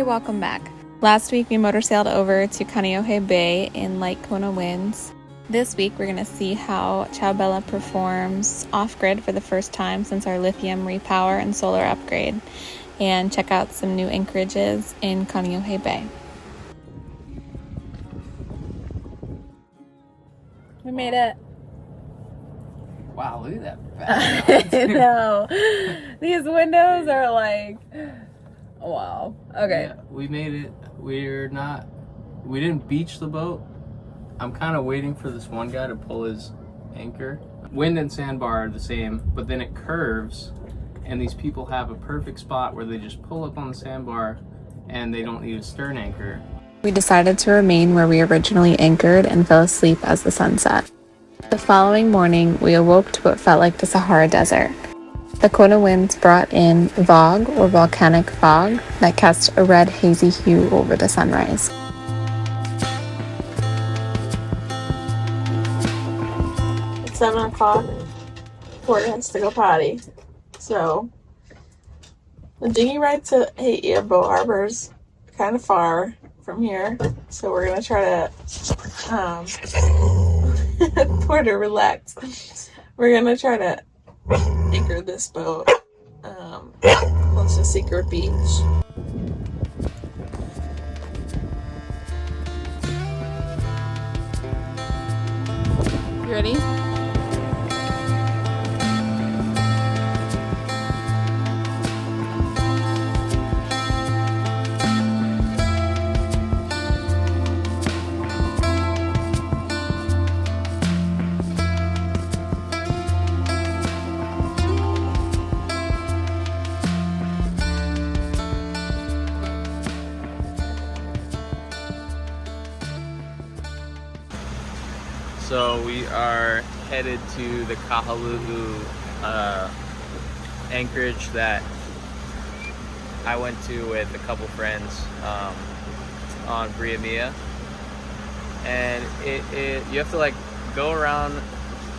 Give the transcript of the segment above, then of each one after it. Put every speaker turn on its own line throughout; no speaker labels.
welcome back. Last week we motor sailed over to Kāneʻohe Bay in light Kona winds. This week we're going to see how Ciao Bella performs off-grid for the first time since our lithium repower and solar upgrade, and check out some new anchorages in Kāneʻohe Bay. We made it.
Wow, look at that.
No, these windows are like, wow. Okay.
Yeah, we made it. We didn't beach the boat. I'm kind of waiting for this one guy to pull his anchor. Wind and Sandbar are the same, but then it curves, and these people have a perfect spot where they just pull up on the sandbar and they don't need a stern anchor.
We decided to remain where we originally anchored and fell asleep as the sun set. The following morning, we awoke to what felt like the Sahara Desert. The Kona winds brought in fog, or volcanic fog, that cast a red, hazy hue over the sunrise.
It's 7 o'clock. Porter has to go potty. So, the dinghy ride to Haiti Boat Harbor is kind of far from here. So we're going to try to, Porter, relax. We're going to try to anchor this boat close to Secret Beach.
You ready?
So we are headed to the Kahalu'u Anchorage that I went to with a couple friends on Briamia, and you have to like go around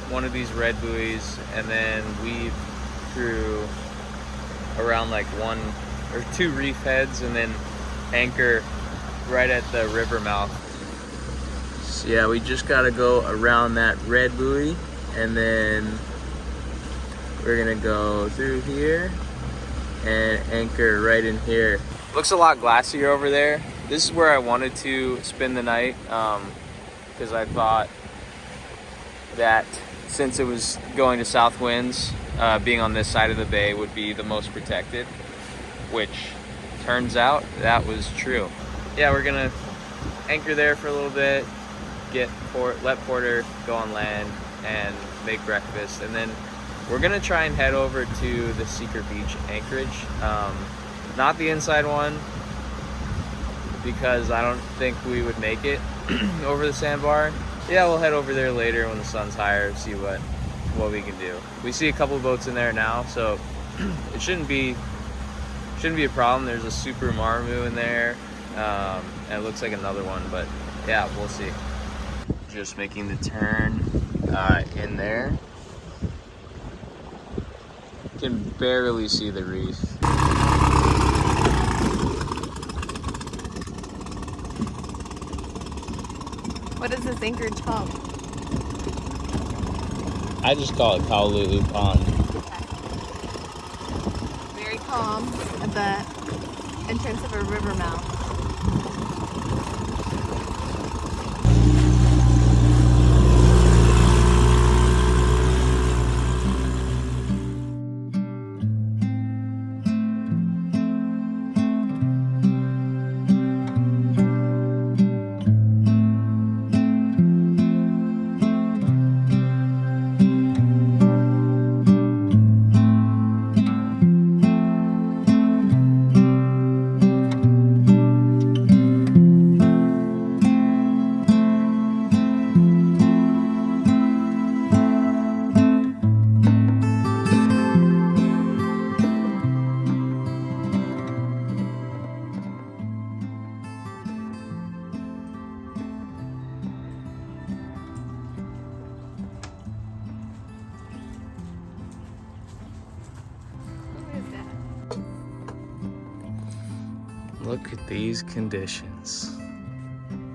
one of these red buoys and then weave through around like one or two reef heads and then anchor right at the river mouth. So yeah, we just gotta go around that red buoy and then we're gonna go through here and anchor right in here. Looks a lot glassier over there. This is where I wanted to spend the night because I thought that since it was going to south winds, being on this side of the bay would be the most protected, which turns out that was true. Yeah, we're gonna anchor there for a little bit, let Porter go on land and make breakfast, and then we're gonna try and head over to the Secret Beach Anchorage, not the inside one, because I don't think we would make it over the Sandbar. Yeah, we'll head over there later when the sun's higher, see what we can do. We see a couple boats in there now, so it shouldn't be a problem. There's a Super Marmu in there, and it looks like another one, but yeah, we'll see. Just making the turn in there. Can barely see the reef.
What is this anchorage called?
I just call it Kahalu'u Pond.
Very calm at the entrance of a river mouth.
Look at these conditions.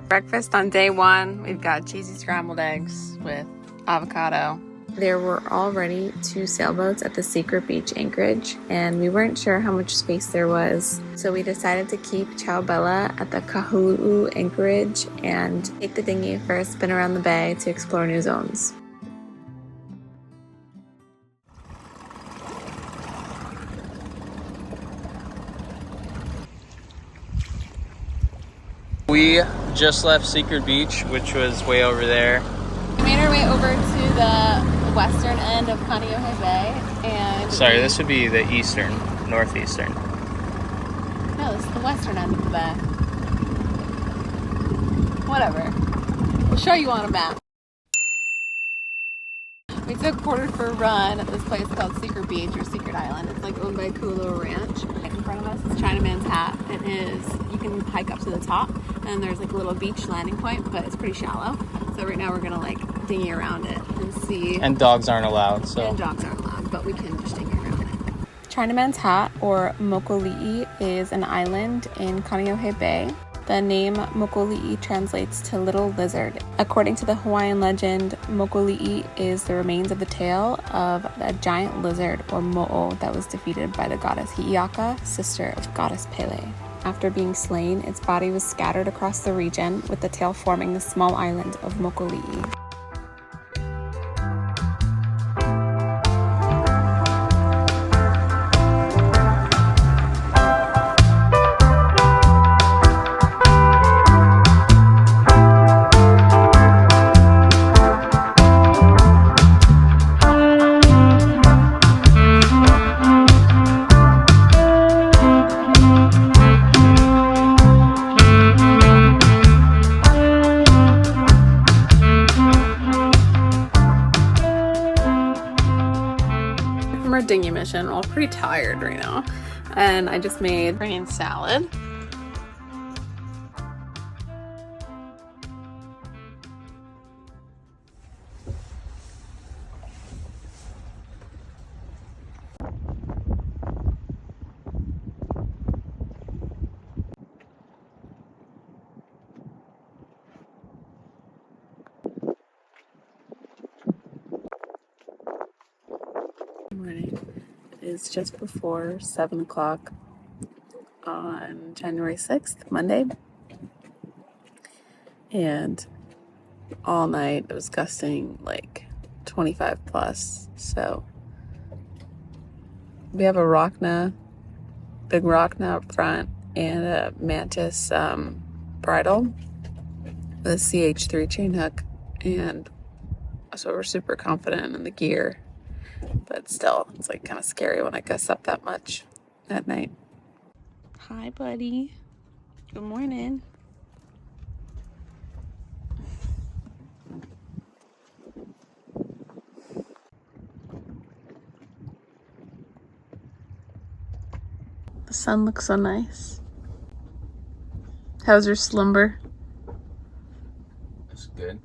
Breakfast on day one, we've got cheesy scrambled eggs with avocado. There were already 2 sailboats at the secret beach Anchorage, and we weren't sure how much space there was. So we decided to keep Ciao Bella at the Kahaluʻu Anchorage and take the dinghy for a spin around the bay to explore new zones.
We just left Secret Beach, which was way over there.
We made our way over to the western end of Kāneʻohe Bay, and
This would be the eastern, northeastern.
no, this is the western end of the bay. Whatever. We'll show you on a map. We took quarter for a run at this place called Secret Beach or Secret Island. It's like owned by Kahaluʻu Ranch. In front of us is Chinaman's Hat. It is, you can hike up to the top and there's like a little beach landing point, but it's pretty shallow. So right now we're gonna like dinghy around it and see.
And dogs aren't allowed, so.
And dogs aren't allowed, but we can just dinghy around it. Chinaman's Hat, or Mokoliʻi, is an island in Kāneʻohe Bay. The name Mokoliʻi translates to little lizard. According to the Hawaiian legend, Mokoliʻi is the remains of the tail of a giant lizard, or mo'o, that was defeated by the goddess Hi'iaka, sister of goddess Pele. After being slain, its body was scattered across the region, with the tail forming the small island of Mokoliʻi. Dinghy mission. We're all pretty tired right now, and I just made green salad. Morning. It is just before 7 o'clock on January 6th, Monday. And all night it was gusting like 25 plus. So we have a Rockna, big Rockna up front, and a Mantis bridle with a CH3 chain hook. And so we're super confident in the gear. But still, it's like kind of scary when I gust up that much at night. Hi, buddy. Good morning. The sun looks so nice. How's your slumber?
It's good.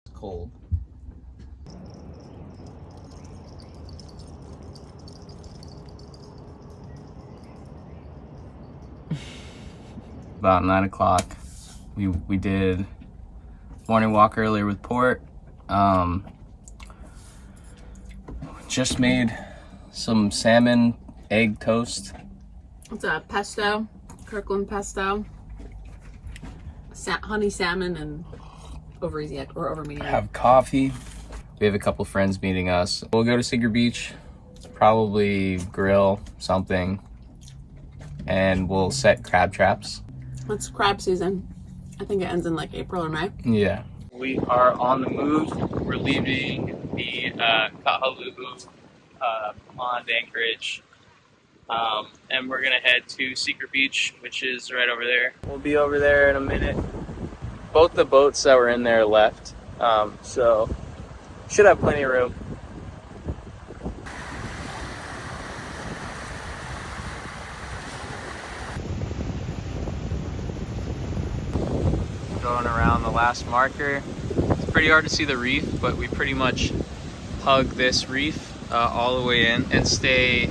It's cold. About 9 o'clock, we did morning walk earlier with Port. Just made some salmon egg toast.
It's a pesto, Kirkland pesto, honey salmon, and over easy or over medium.
Have coffee. We have a couple friends meeting us. We'll go to Secret Beach, probably grill something, and we'll set crab traps.
It's crab season. I think it ends in like April or May.
Yeah. We are on the move. We're leaving the Kahaluʻu Fishpond Anchorage, and we're gonna head to Secret Beach, which is right over there. We'll be over there in a minute. Both the boats that were in there left, so should have plenty of room. Going around the last marker. It's pretty hard to see the reef, but we pretty much hug this reef all the way in and stay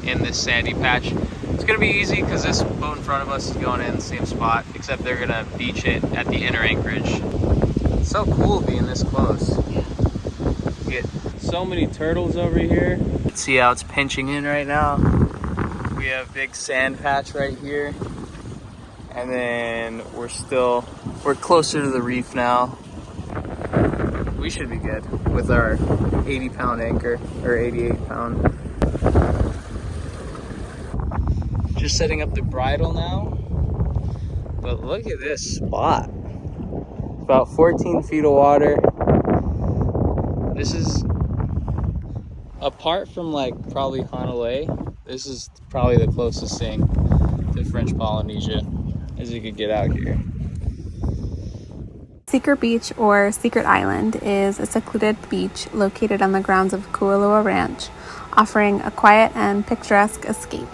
in this sandy patch. It's gonna be easy because this boat in front of us is going in the same spot, except they're gonna beach it at the inner anchorage. It's so cool being this close. You get so many turtles over here. See how it's pinching in right now? We have a big sand patch right here. And then we're closer to the reef now. We should be good with our 80-pound anchor, or 88-pound. Just setting up the bridle now. But look at this spot. About 14 feet of water. This is, apart from like probably Honolulu, this is probably the closest thing to French Polynesia as you could get out here.
Secret Beach, or Secret Island, is a secluded beach located on the grounds of Kahaluʻu Ranch, offering a quiet and picturesque escape.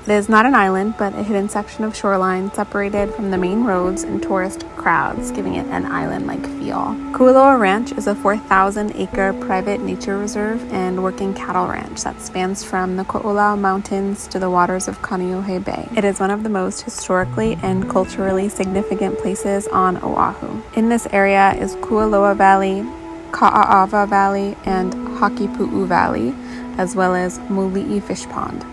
It is not an island, but a hidden section of shoreline separated from the main roads and tourist crowds, giving it an island-like feel. Kahaluʻu Ranch is a 4,000-acre private nature reserve and working cattle ranch that spans from the Ko'olau Mountains to the waters of Kāneʻohe Bay. It is one of the most historically and culturally significant places on Oahu. In this area is Kualoa Valley, Ka'aava Valley, and Hakipu'u Valley, as well as Muli Fishpond.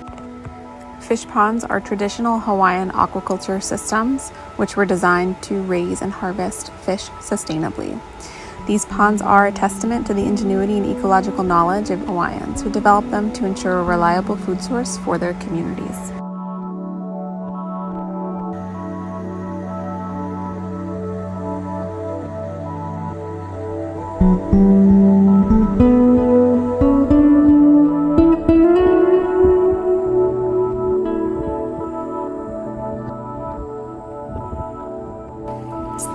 Fish ponds are traditional Hawaiian aquaculture systems which were designed to raise and harvest fish sustainably. These ponds are a testament to the ingenuity and ecological knowledge of Hawaiians who developed them to ensure a reliable food source for their communities.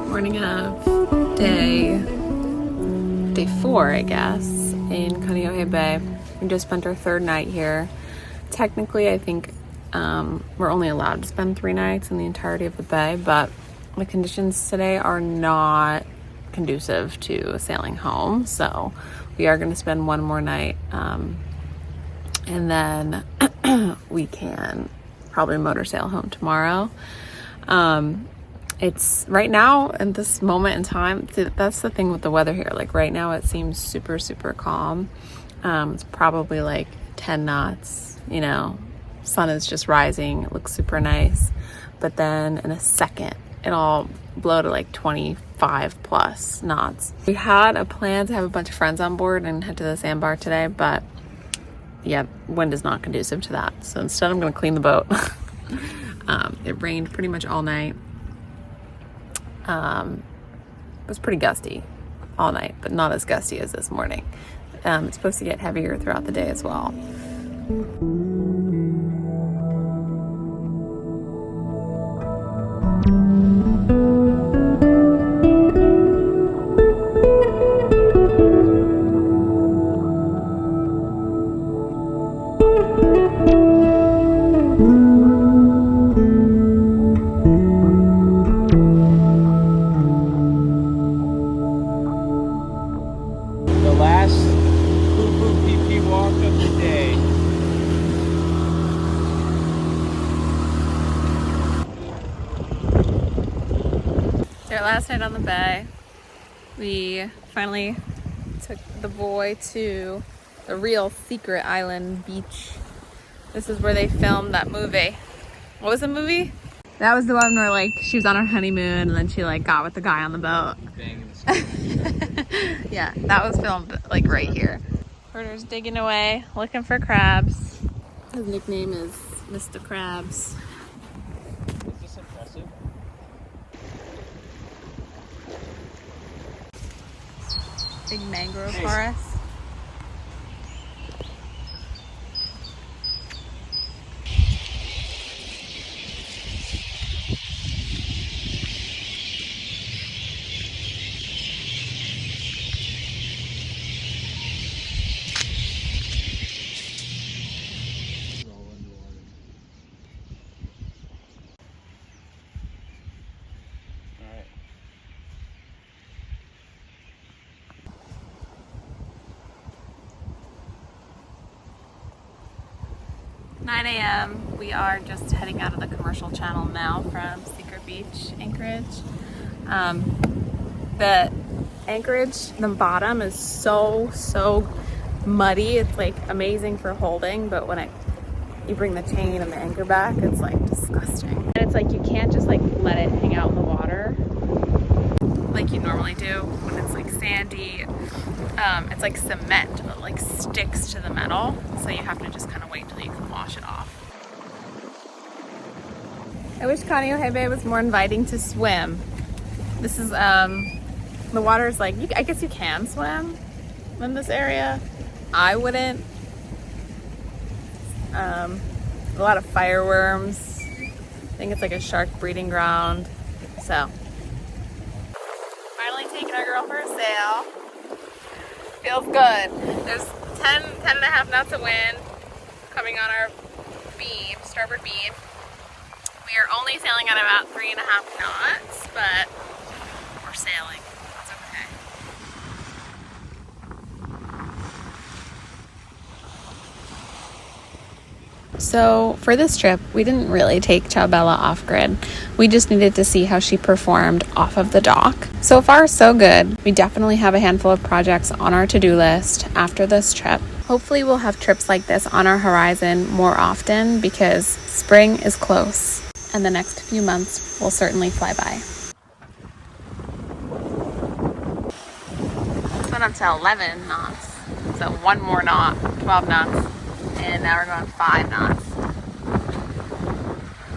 Morning of day 4, I guess, in Kāneʻohe Bay. We just spent our 3rd night here. Technically, I think we're only allowed to spend 3 nights in the entirety of the bay, but the conditions today are not conducive to sailing home, so we are going to spend 1 more night, and then we can probably motor sail home tomorrow. It's right now at this moment in time, that's the thing with the weather here. Like right now it seems super, super calm. It's probably like 10 knots, you know, sun is just rising. It looks super nice. But then in a second, it'll blow to like 25 plus knots. We had a plan to have a bunch of friends on board and head to the Sandbar today, but yeah, wind is not conducive to that. So instead I'm gonna clean the boat. It rained pretty much all night. It was pretty gusty all night, but not as gusty as this morning. It's supposed to get heavier throughout the day as well. Our last night on the bay, we finally took the boy to the real Secret Island beach. This is where they filmed that movie. What was the movie? That was the one where like she was on her honeymoon and then she like got with the guy on the boat. Yeah, that was filmed like right here. Porter's digging away, looking for crabs. His nickname is Mr. Krabs.
Is this impressive?
Big mangrove forest. 9 a.m. We are just heading out of the commercial channel now from Secret Beach, Anchorage. The Anchorage, the bottom is so muddy. It's like amazing for holding, but when you bring the chain and the anchor back, it's like disgusting. And it's like you can't just like let it hang out in the water like you normally do when it's like sandy. It's like cement that like sticks to the metal, so you have to just kind of wait till you can wash it off. I wish Kāneʻohe Bay was more inviting to swim. This is the water is like, I guess you can swim in this area. I wouldn't. A lot of fireworms. I think it's like a shark breeding ground. So finally taking our girl for a sail. Feels good. There's 10 and a half knots of wind coming on our beam, starboard beam. We are only sailing at about 3.5 knots, but we're sailing. It's okay. So for this trip, we didn't really take Ciao Bella off grid. We just needed to see how she performed off of the dock. So far, so good. We definitely have a handful of projects on our to-do list after this trip. Hopefully we'll have trips like this on our horizon more often because spring is close and the next few months will certainly fly by. Went up to 11 knots, so one more knot, 12 knots. And now we're going 5 knots.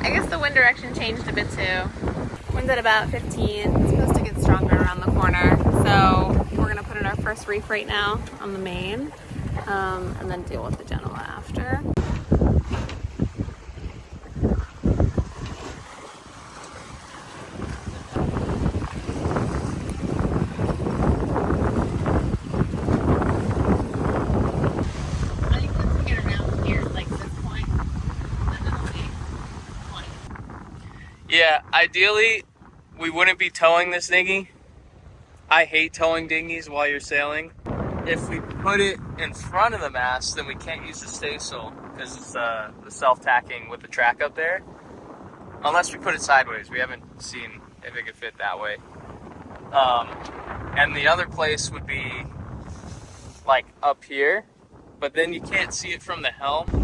I guess the wind direction changed a bit too. Wind's at about 15. It's supposed to get stronger around the corner. So we're gonna put in our first reef right now on the main, and then deal with the Genoa after.
Yeah, ideally, we wouldn't be towing this dinghy. I hate towing dinghies while you're sailing. If we put it in front of the mast, then we can't use the staysail because it's the self-tacking with the track up there. Unless we put it sideways. We haven't seen if it could fit that way. And the other place would be like up here, but then you can't see it from the helm.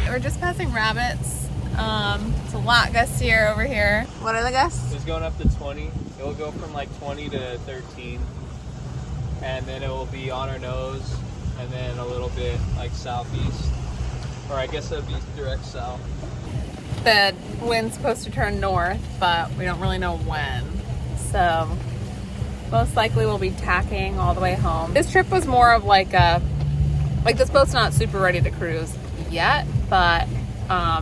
We're just passing rabbits. It's a lot gustier over here. What are the gusts?
It's going up to 20. It will go from like 20 to 13. And then it will be on our nose and then a little bit like southeast. Or I guess it would be direct south.
The wind's supposed to turn north, but we don't really know when. So most likely we'll be tacking all the way home. This trip was more of like this boat's not super ready to cruise yet, but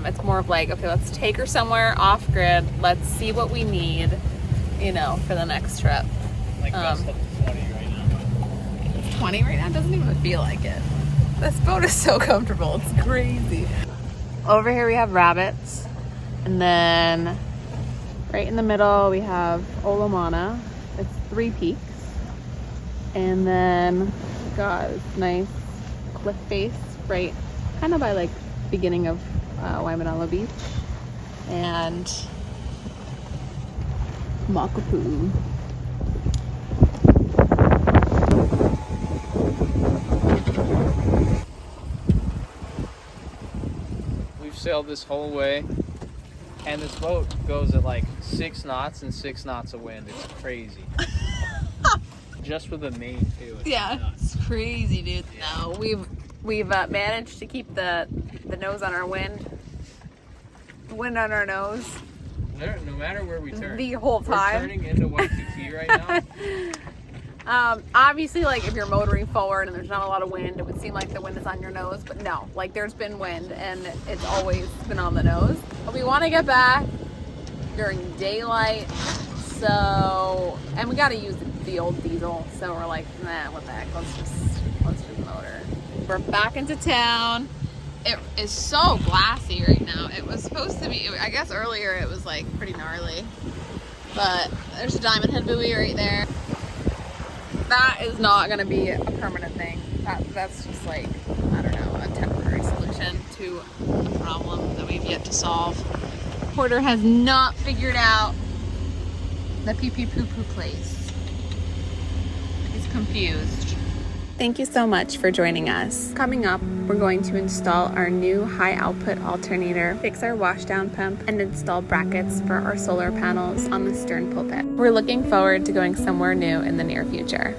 it's more of like, okay, let's take her somewhere off grid. Let's see what we need, for the next trip.
Like gust up to 20 right now.
It's 20 right now? It doesn't even feel like it. This boat is so comfortable. It's crazy. Over here we have rabbits. And then right in the middle we have Olomana. It's 3 peaks. And then we got this nice cliff face right kind of by like beginning of Waimanalo Beach. And Makapu'u.
We've sailed this whole way, and this boat goes at like 6 knots and 6 knots of wind. It's crazy. Just with the main too.
Yeah, it's crazy, dude. No, we've managed to keep the nose on our wind on our nose.
No matter where we turn.
The whole time.
We're turning into Waikiki right now.
Obviously, like if you're motoring forward and there's not a lot of wind, it would seem like the wind is on your nose, but no, like there's been wind and it's always been on the nose. But we want to get back during daylight, so, and we got to use the old diesel, so we're like, nah, what the heck, let's just motor. We're back into town. It is so glassy right now. It was supposed to be, I guess earlier it was like pretty gnarly. But there's a diamond head buoy right there. That is not gonna be a permanent thing. That's just like, I don't know, a temporary solution to a problem that we've yet to solve. Porter has not figured out the pee-pee poo-poo place. He's confused. Thank you so much for joining us. Coming up, we're going to install our new high output alternator, fix our washdown pump, and install brackets for our solar panels on the stern pulpit. We're looking forward to going somewhere new in the near future.